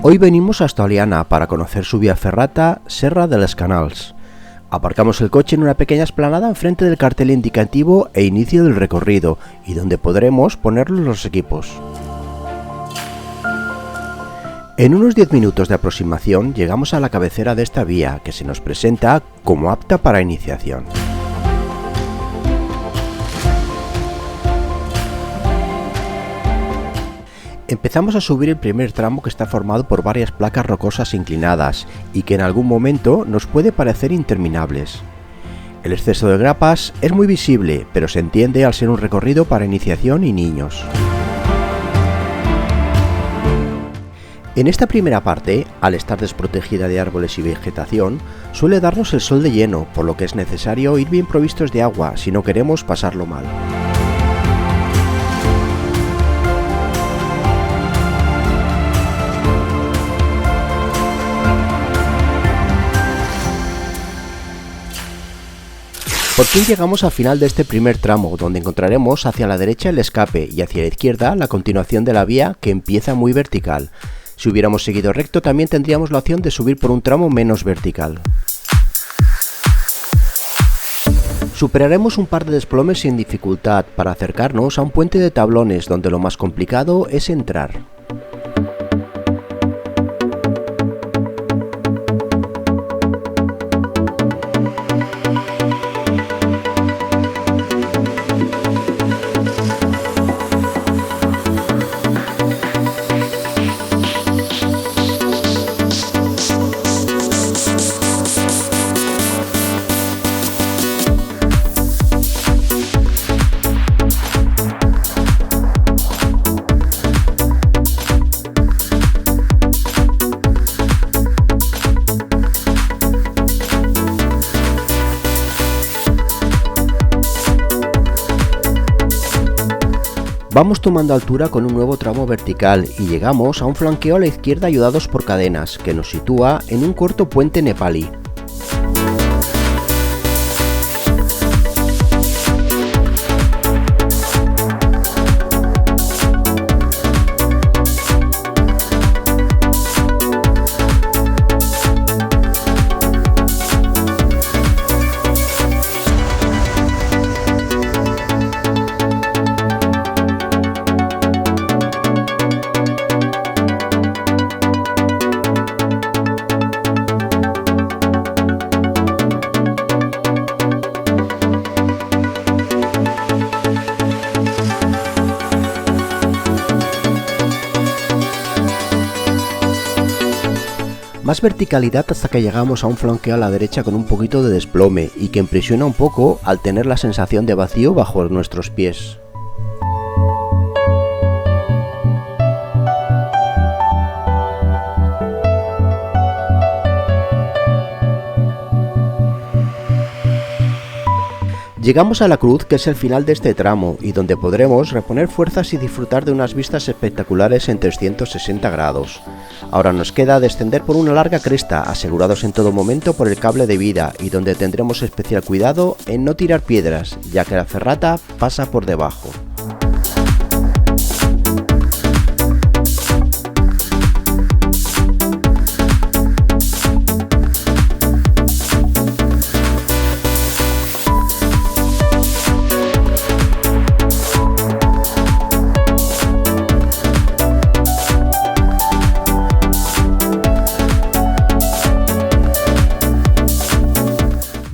Hoy venimos hasta Oliana para conocer su vía ferrata Serra de les Canals. Aparcamos el coche en una pequeña explanada enfrente del cartel indicativo e inicio del recorrido y donde podremos poner los equipos. En unos 10 minutos de aproximación llegamos a la cabecera de esta vía que se nos presenta como apta para iniciación. Empezamos a subir el primer tramo que está formado por varias placas rocosas inclinadas y que en algún momento nos puede parecer interminables. El exceso de grapas es muy visible, pero se entiende al ser un recorrido para iniciación y niños. En esta primera parte, al estar desprotegida de árboles y vegetación, suele darnos el sol de lleno, por lo que es necesario ir bien provistos de agua si no queremos pasarlo mal. Por fin llegamos al final de este primer tramo, donde encontraremos hacia la derecha el escape y hacia la izquierda la continuación de la vía que empieza muy vertical. Si hubiéramos seguido recto también tendríamos la opción de subir por un tramo menos vertical. Superaremos un par de desplomes sin dificultad para acercarnos a un puente de tablones donde lo más complicado es entrar. Vamos tomando altura con un nuevo tramo vertical y llegamos a un flanqueo a la izquierda ayudados por cadenas, que nos sitúa en un corto puente nepalí. Más verticalidad hasta que llegamos a un flanqueo a la derecha con un poquito de desplome y que impresiona un poco al tener la sensación de vacío bajo nuestros pies. Llegamos a la cruz, que es el final de este tramo y donde podremos reponer fuerzas y disfrutar de unas vistas espectaculares en 360 grados. Ahora nos queda descender por una larga cresta, asegurados en todo momento por el cable de vida y donde tendremos especial cuidado en no tirar piedras, ya que la ferrata pasa por debajo.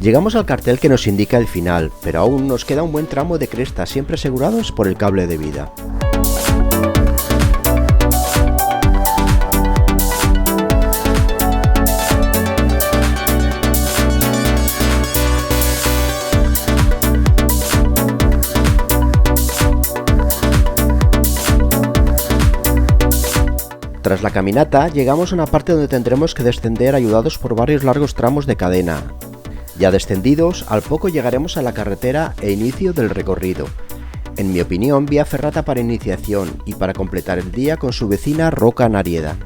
Llegamos al cartel que nos indica el final, pero aún nos queda un buen tramo de cresta, siempre asegurados por el cable de vida. Tras la caminata, llegamos a una parte donde tendremos que descender ayudados por varios largos tramos de cadena. Ya descendidos, al poco llegaremos a la carretera e inicio del recorrido. En mi opinión, vía ferrata para iniciación y para completar el día con su vecina Roca Narieda.